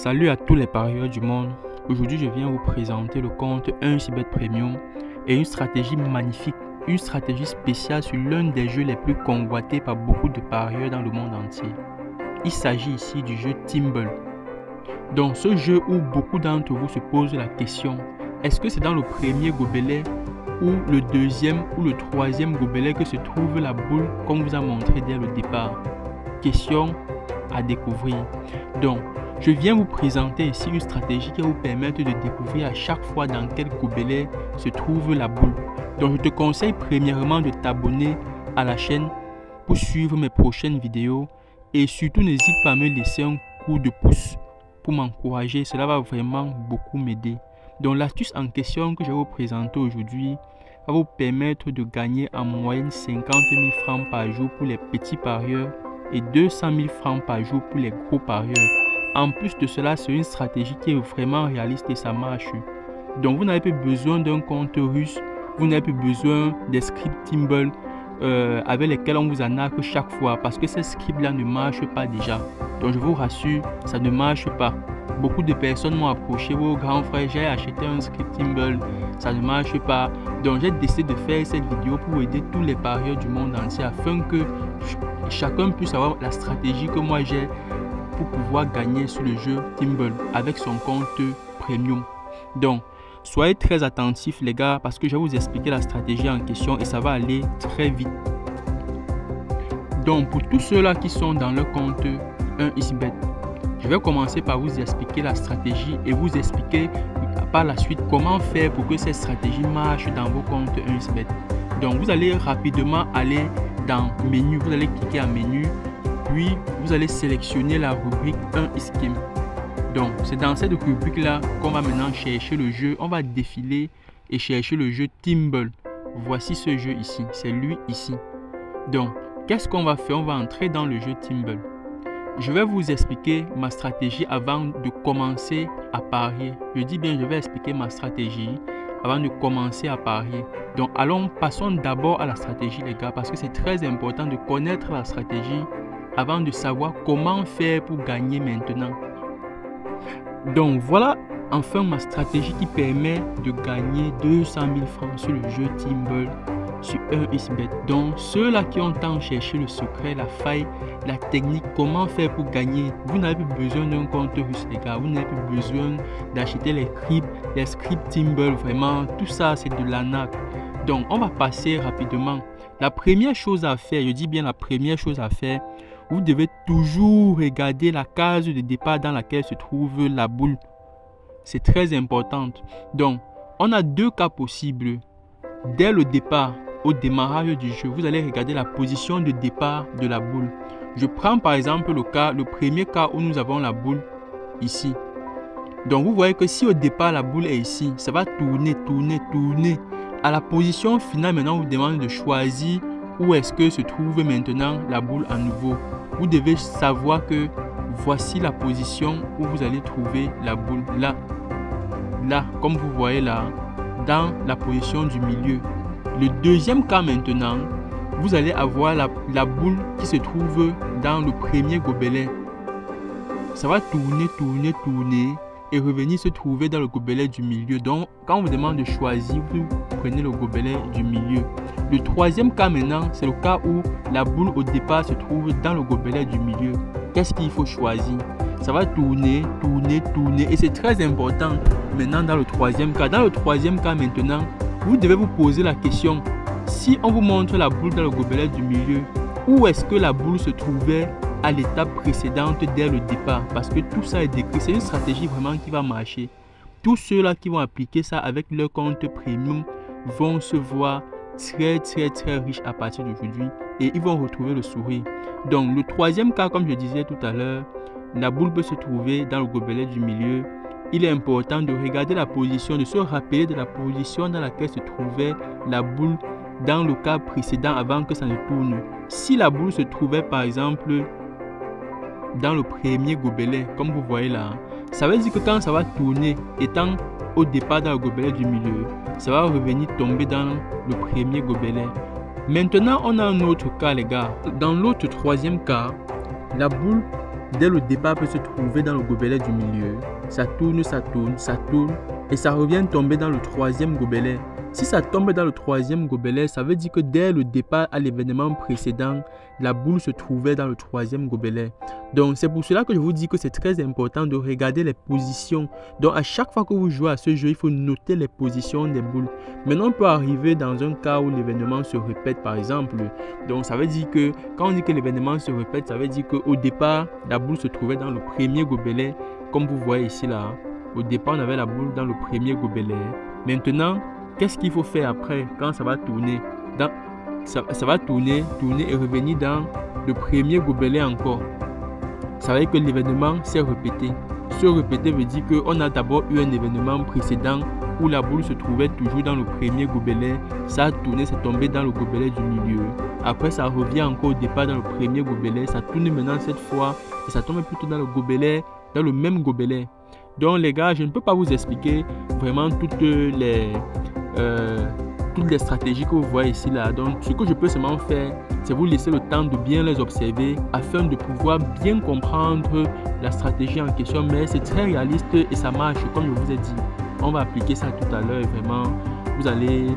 Salut à tous les parieurs du monde. Aujourd'hui, je viens vous présenter le compte 1xBet Premium et une stratégie magnifique, une stratégie spéciale sur l'un des jeux les plus convoités par beaucoup de parieurs dans le monde entier. Il s'agit ici du jeu Timble. Dans ce jeu où beaucoup d'entre vous se posent la question, est-ce que c'est dans le premier gobelet ou le deuxième ou le troisième gobelet que se trouve la boule comme vous a montré dès le départ? Question à découvrir. Donc, je viens vous présenter ici une stratégie qui va vous permettre de découvrir à chaque fois dans quel gobelet se trouve la boule. Donc, je te conseille premièrement de t'abonner à la chaîne pour suivre mes prochaines vidéos et surtout n'hésite pas à me laisser un coup de pouce pour m'encourager. Cela va vraiment beaucoup m'aider. Donc, l'astuce en question que je vais vous présenter aujourd'hui va vous permettre de gagner en moyenne 50 000 francs par jour pour les petits parieurs et 200 000 francs par jour pour les gros parieurs. En plus de cela, c'est une stratégie qui est vraiment réaliste et ça marche. Donc vous n'avez plus besoin d'un compte russe, vous n'avez plus besoin des scripts Timble avec lesquels on vous arnaque chaque fois parce que ces scripts-là ne marchent pas déjà. Donc je vous rassure, ça ne marche pas. Beaucoup de personnes m'ont approché, vos grands frères, j'ai acheté un script Timble, ça ne marche pas. Donc j'ai décidé de faire cette vidéo pour aider tous les parieurs du monde entier afin que chacun puisse avoir la stratégie que moi j'ai pour pouvoir gagner sur le jeu Timble avec son compte premium. Donc, soyez très attentifs les gars parce que je vais vous expliquer la stratégie en question et ça va aller très vite. Donc, pour tous ceux-là qui sont dans le compte 1xBet, je vais commencer par vous expliquer la stratégie et vous expliquer par la suite comment faire pour que cette stratégie marche dans vos comptes 1xBet. Donc, vous allez rapidement aller dans menu, vous allez cliquer en menu. Puis, vous allez sélectionner la rubrique 1xGame. Donc, c'est dans cette rubrique-là qu'on va maintenant chercher le jeu. On va défiler et chercher le jeu Timble. Voici ce jeu ici. C'est lui ici. Donc, qu'est-ce qu'on va faire? On va entrer dans le jeu Timble. Je vais vous expliquer ma stratégie avant de commencer à parier. Je dis bien, je vais expliquer ma stratégie avant de commencer à parier. Donc, passons d'abord à la stratégie, les gars, parce que c'est très important de connaître la stratégie avant de savoir comment faire pour gagner maintenant. Donc voilà enfin ma stratégie qui permet de gagner 200 000 francs sur le jeu Timble sur 1xBet. Donc ceux-là qui ont tant cherché le secret, la faille, la technique, comment faire pour gagner, vous n'avez plus besoin d'un compte russe les gars, vous n'avez plus besoin d'acheter les scripts Timble, vraiment tout ça c'est de l'arnaque. Donc on va passer rapidement. La première chose à faire, je dis bien la première chose à faire, vous devez toujours regarder la case de départ dans laquelle se trouve la boule. C'est très important. Donc, on a deux cas possibles. Dès le départ, au démarrage du jeu, vous allez regarder la position de départ de la boule. Je prends par exemple le premier cas où nous avons la boule ici. Donc, vous voyez que si au départ la boule est ici, ça va tourner. À la position finale, maintenant, on vous demande de choisir où est-ce que se trouve maintenant la boule à nouveau. Vous devez savoir que voici la position où vous allez trouver la boule. Là, comme vous voyez là, dans la position du milieu. Le deuxième cas maintenant, vous allez avoir la boule qui se trouve dans le premier gobelet. Ça va tourner et revenir se trouver dans le gobelet du milieu. Donc, quand on vous demande de choisir, vous prenez le gobelet du milieu. Le troisième cas maintenant, c'est le cas où la boule au départ se trouve dans le gobelet du milieu. Qu'est-ce qu'il faut choisir? Ça va tourner et c'est très important maintenant dans le troisième cas. Dans le troisième cas maintenant, vous devez vous poser la question, si on vous montre la boule dans le gobelet du milieu, où est-ce que la boule se trouvait à l'étape précédente dès le départ? Parce que tout ça est décrit, c'est une stratégie vraiment qui va marcher. Tous ceux-là qui vont appliquer ça avec leur compte premium vont se voir très riches à partir d'aujourd'hui et ils vont retrouver le sourire. Donc le troisième cas, comme je disais tout à l'heure, la boule peut se trouver dans le gobelet du milieu. Il est important de regarder la position, de se rappeler de la position dans laquelle se trouvait la boule dans le cas précédent avant que ça ne tourne. Si la boule se trouvait par exemple dans le premier gobelet, comme vous voyez là, ça veut dire que quand ça va tourner, étant au départ dans le gobelet du milieu, ça va revenir tomber dans le premier gobelet. Maintenant, on a un autre cas les gars. Dans l'autre troisième cas, la boule dès le départ, peut se trouver dans le gobelet du milieu. Ça tourne, ça tourne, ça tourne et ça revient tomber dans le troisième gobelet. Si ça tombe dans le troisième gobelet, ça veut dire que dès le départ à l'événement précédent, la boule se trouvait dans le troisième gobelet. Donc, c'est pour cela que je vous dis que c'est très important de regarder les positions. Donc, à chaque fois que vous jouez à ce jeu, il faut noter les positions des boules. Maintenant, on peut arriver dans un cas où l'événement se répète, par exemple. Donc, ça veut dire que quand on dit que l'événement se répète, ça veut dire qu'au départ, la boule se trouvait dans le premier gobelet, comme vous voyez ici là. Au départ, on avait la boule dans le premier gobelet. Maintenant, qu'est-ce qu'il faut faire après quand ça va tourner? Ça va tourner et revenir dans le premier gobelet encore. Ça veut dire que l'événement s'est répété. Se répéter veut dire qu'on a d'abord eu un événement précédent où la boule se trouvait toujours dans le premier gobelet. Ça a tourné, c'est tombé dans le gobelet du milieu. Après, ça revient encore au départ dans le premier gobelet. Ça tourne maintenant cette fois et ça tombe plutôt dans le gobelet, dans le même gobelet. Donc les gars, je ne peux pas vous expliquer vraiment toutes les stratégies que vous voyez ici là. Donc ce que je peux seulement faire, c'est vous laisser le temps de bien les observer afin de pouvoir bien comprendre la stratégie en question. Mais c'est très réaliste et ça marche comme je vous ai dit. On va appliquer ça tout à l'heure et vraiment vous allez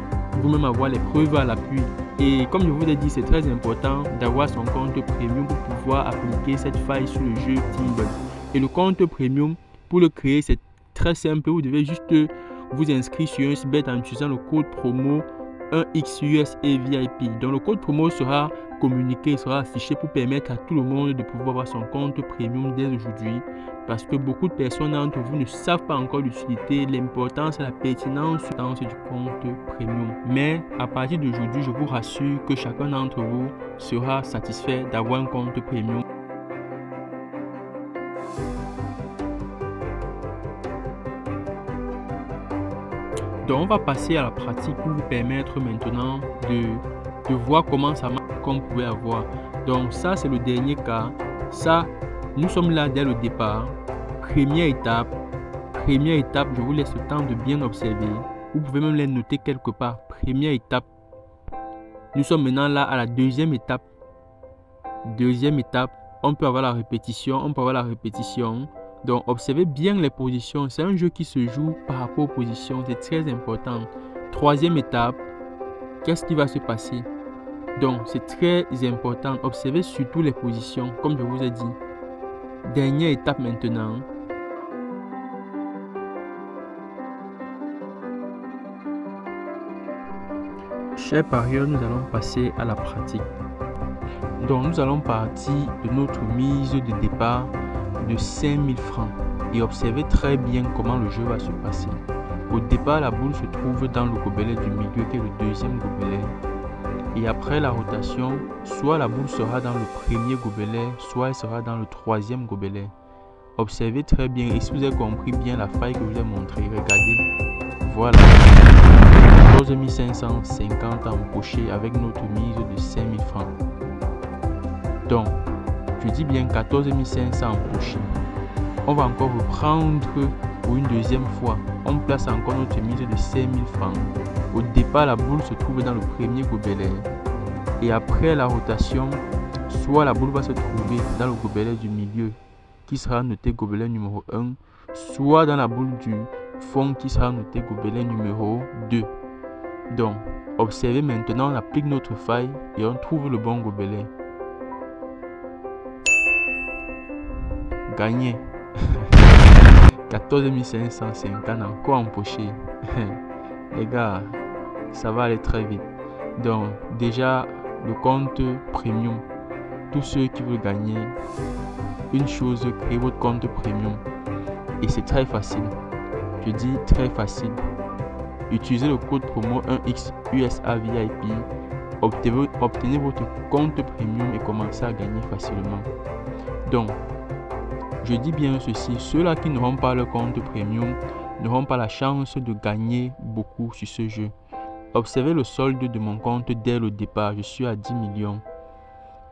vous-même avoir les preuves à l'appui. Et comme je vous ai dit, c'est très important d'avoir son compte premium pour pouvoir appliquer cette faille sur le jeu Timble. Et le compte premium, pour le créer, c'est très simple. Vous devez juste vous inscrire sur 1xBet en utilisant le code promo 1XUSAVIP. Donc le code promo sera communiqué, sera affiché pour permettre à tout le monde de pouvoir avoir son compte premium dès aujourd'hui. Parce que beaucoup de personnes d'entre vous ne savent pas encore l'utilité, l'importance et la pertinence du compte premium. Mais à partir d'aujourd'hui, je vous rassure que chacun d'entre vous sera satisfait d'avoir un compte premium. Donc on va passer à la pratique pour vous permettre maintenant de voir comment ça marche comme vous pouvez avoir. Donc ça c'est le dernier cas. Ça, nous sommes là dès le départ. Première étape, je vous laisse le temps de bien observer. Vous pouvez même les noter quelque part. Première étape. Nous sommes maintenant là à la deuxième étape. Deuxième étape, on peut avoir la répétition. Donc, observez bien les positions. C'est un jeu qui se joue par rapport aux positions. C'est très important. Troisième étape, qu'est-ce qui va se passer? Donc, c'est très important. Observez surtout les positions, comme je vous ai dit. Dernière étape maintenant. Chers parieurs, nous allons passer à la pratique. Donc, nous allons partir de notre mise de départ de 5000 francs et observez très bien comment le jeu va se passer. Au départ, la boule se trouve dans le gobelet du milieu qui est le deuxième gobelet. Et après la rotation, soit la boule sera dans le premier gobelet, soit elle sera dans le troisième gobelet. Observez très bien et si vous avez compris bien la faille que je vous ai montrée, regardez. Voilà. 14 550 empochés avec notre mise de 5000 francs. Donc, je dis bien 14 500 empochés. On va encore reprendre pour une deuxième fois. On place encore notre mise de 5000 francs. Au départ, la boule se trouve dans le premier gobelet. Et après la rotation, soit la boule va se trouver dans le gobelet du milieu, qui sera noté gobelet numéro 1, soit dans la boule du fond, qui sera noté gobelet numéro 2. Donc, observez maintenant, on applique notre faille et on trouve le bon gobelet. Gagné. 14 550 encore empoché. Les gars, ça va aller très vite. Donc déjà le compte premium, tous ceux qui veulent gagner une chose, créez votre compte premium et c'est très facile. Je dis très facile. Utilisez le code promo 1XUSAVIP, obtenez votre compte premium et commencez à gagner facilement. Donc je dis bien ceci, ceux-là qui n'auront pas le compte premium n'auront pas la chance de gagner beaucoup sur ce jeu. Observez le solde de mon compte dès le départ, je suis à 10 millions.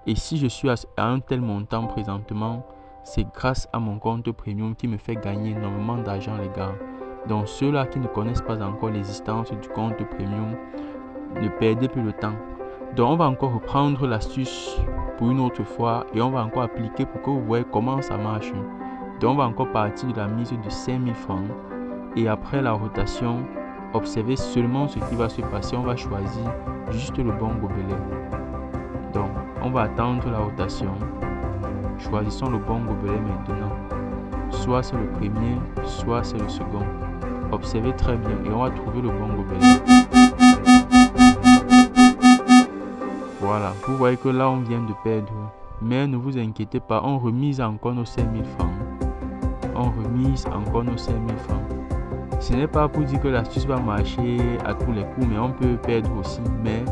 Et si je suis à un tel montant présentement, c'est grâce à mon compte premium qui me fait gagner énormément d'argent les gars. Donc ceux-là qui ne connaissent pas encore l'existence du compte premium, ne perdez plus le temps. Donc on va encore reprendre l'astuce pour une autre fois et on va encore appliquer pour que vous voyez comment ça marche. Donc on va encore partir de la mise de 5000 francs et après la rotation, observez seulement ce qui va se passer. On va choisir juste le bon gobelet. Donc on va attendre la rotation. Choisissons le bon gobelet maintenant. Soit c'est le premier, soit c'est le second. Observez très bien et on va trouver le bon gobelet. Voilà, vous voyez que là on vient de perdre. Mais ne vous inquiétez pas, on remise encore nos 5000 francs. On remise encore nos 5000 francs. Ce n'est pas pour dire que l'astuce va marcher à tous les coups, mais on peut perdre aussi. Mais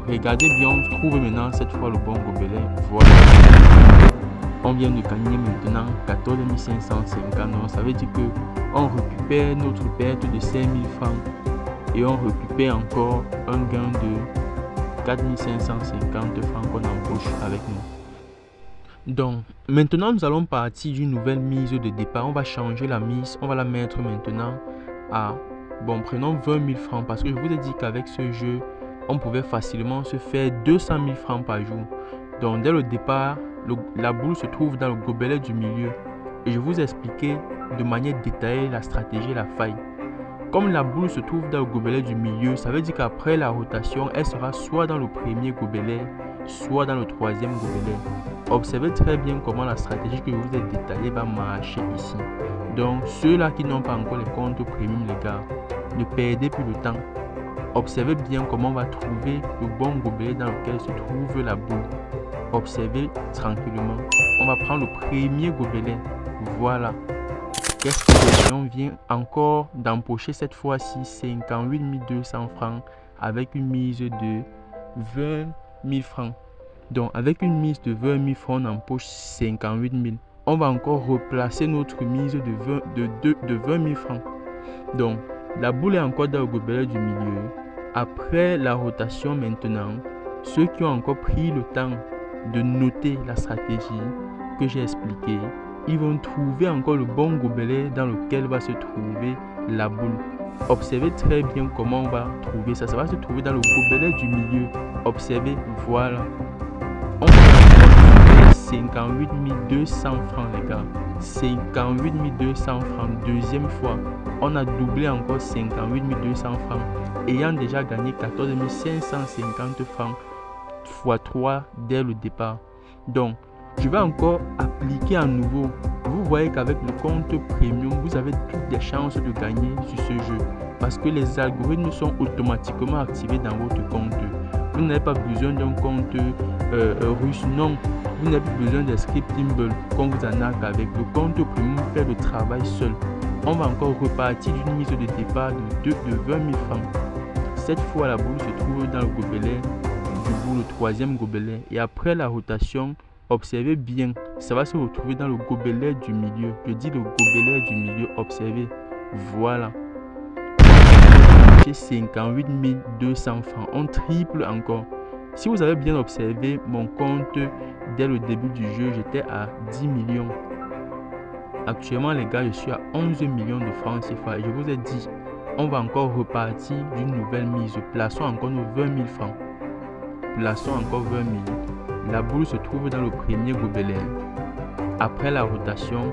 regardez bien, on trouve maintenant cette fois le bon gobelet. Voilà. On vient de gagner maintenant 14 550. Donc ça veut dire que on récupère notre perte de 5000 francs et on récupère encore un gain de 4550 francs qu'on empoche avec nous. Donc maintenant nous allons partir d'une nouvelle mise de départ. On va changer la mise, on va la mettre maintenant à, bon, prenons 20 000 francs parce que je vous ai dit qu'avec ce jeu on pouvait facilement se faire 200 000 francs par jour. Donc dès le départ, la boule se trouve dans le gobelet du milieu et je vous ai expliqué de manière détaillée la stratégie et la faille. Comme la boule se trouve dans le gobelet du milieu, ça veut dire qu'après la rotation, elle sera soit dans le premier gobelet, soit dans le troisième gobelet. Observez très bien comment la stratégie que je vous ai détaillée va marcher ici. Donc ceux-là qui n'ont pas encore les comptes premium, les gars, ne perdez plus de temps. Observez bien comment on va trouver le bon gobelet dans lequel se trouve la boule. Observez tranquillement. On va prendre le premier gobelet. Voilà. Qu'est-ce que on vient encore d'empocher cette fois-ci 58 200 francs avec une mise de 20 000 francs. Donc avec une mise de 20 000 francs, on empoche 58 000. On va encore replacer notre mise de 20 000 francs. Donc la boule est encore dans le gobelet du milieu. Après la rotation maintenant, ceux qui ont encore pris le temps de noter la stratégie que j'ai expliquée, ils vont trouver encore le bon gobelet dans lequel va se trouver la boule. Observez très bien comment on va trouver ça. Ça va se trouver dans le gobelet du milieu. Observez, voilà. On va 58 200 francs les gars. 58 200 francs. Deuxième fois, on a doublé encore 58 200 francs. Ayant déjà gagné 14 550 francs x 3 dès le départ. Donc, je vais encore appliquer à nouveau. Vous voyez qu'avec le compte premium, vous avez toutes les chances de gagner sur ce jeu. Parce que les algorithmes sont automatiquement activés dans votre compte. Vous n'avez pas besoin d'un compte russe, non. Vous n'avez plus besoin des scripts Timble qu'on vous en a qu'avec le compte premium fait le travail seul. On va encore repartir d'une mise de départ de 20 000 francs. Cette fois, la boule se trouve dans le gobelet du bout, le troisième gobelet. Et après la rotation, observez bien, ça va se retrouver dans le gobelet du milieu. Je dis le gobelet du milieu, observez. Voilà. 58 200 francs. On triple encore. Si vous avez bien observé mon compte dès le début du jeu, j'étais à 10 millions. Actuellement, les gars, je suis à 11 millions de francs CFA. Et je vous ai dit, on va encore repartir d'une nouvelle mise. Plaçons encore nos 20 000 francs. Plaçons encore 20 000. La boule se trouve dans le premier gobelet. Après la rotation,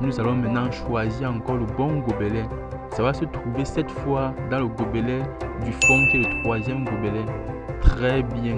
nous allons maintenant choisir encore le bon gobelet. Ça va se trouver cette fois dans le gobelet du fond qui est le troisième gobelet. Très bien.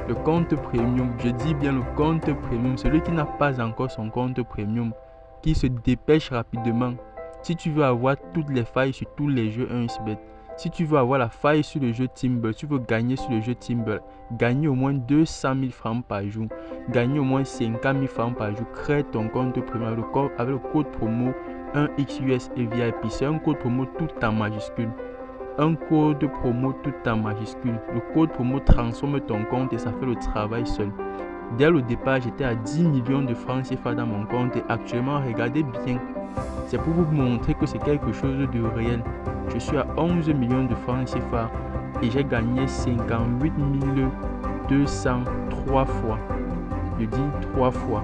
Le compte premium, je dis bien le compte premium. Celui qui n'a pas encore son compte premium, qui se dépêche rapidement. Si tu veux avoir toutes les failles sur tous les jeux 1xBet, si tu veux avoir la faille sur le jeu Timble, tu veux gagner sur le jeu Timble, gagner au moins 200 000 francs par jour, gagner au moins 50 000 francs par jour, crée ton compte premium avec le code promo 1XUS et VIP. C'est un code promo tout en majuscule. Un code promo tout en majuscule. Le code promo transforme ton compte et ça fait le travail seul. Dès le départ, j'étais à 10 millions de francs CFA dans mon compte et actuellement, regardez bien. C'est pour vous montrer que c'est quelque chose de réel. Je suis à 11 millions de francs CFA et j'ai gagné 58 203 fois. Je dis 3 fois.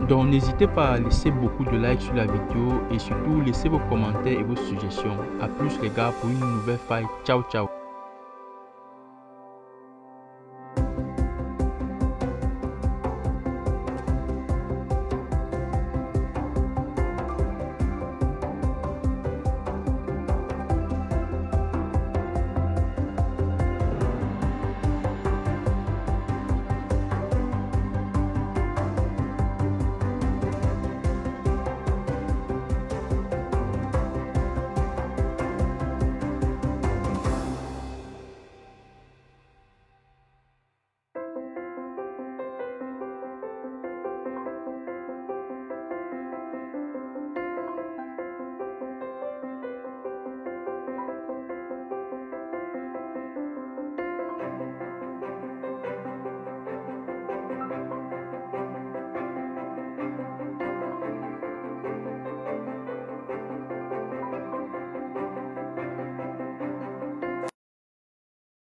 Donc n'hésitez pas à laisser beaucoup de likes sur la vidéo et surtout laissez vos commentaires et vos suggestions. A plus les gars pour une nouvelle faille. Ciao ciao.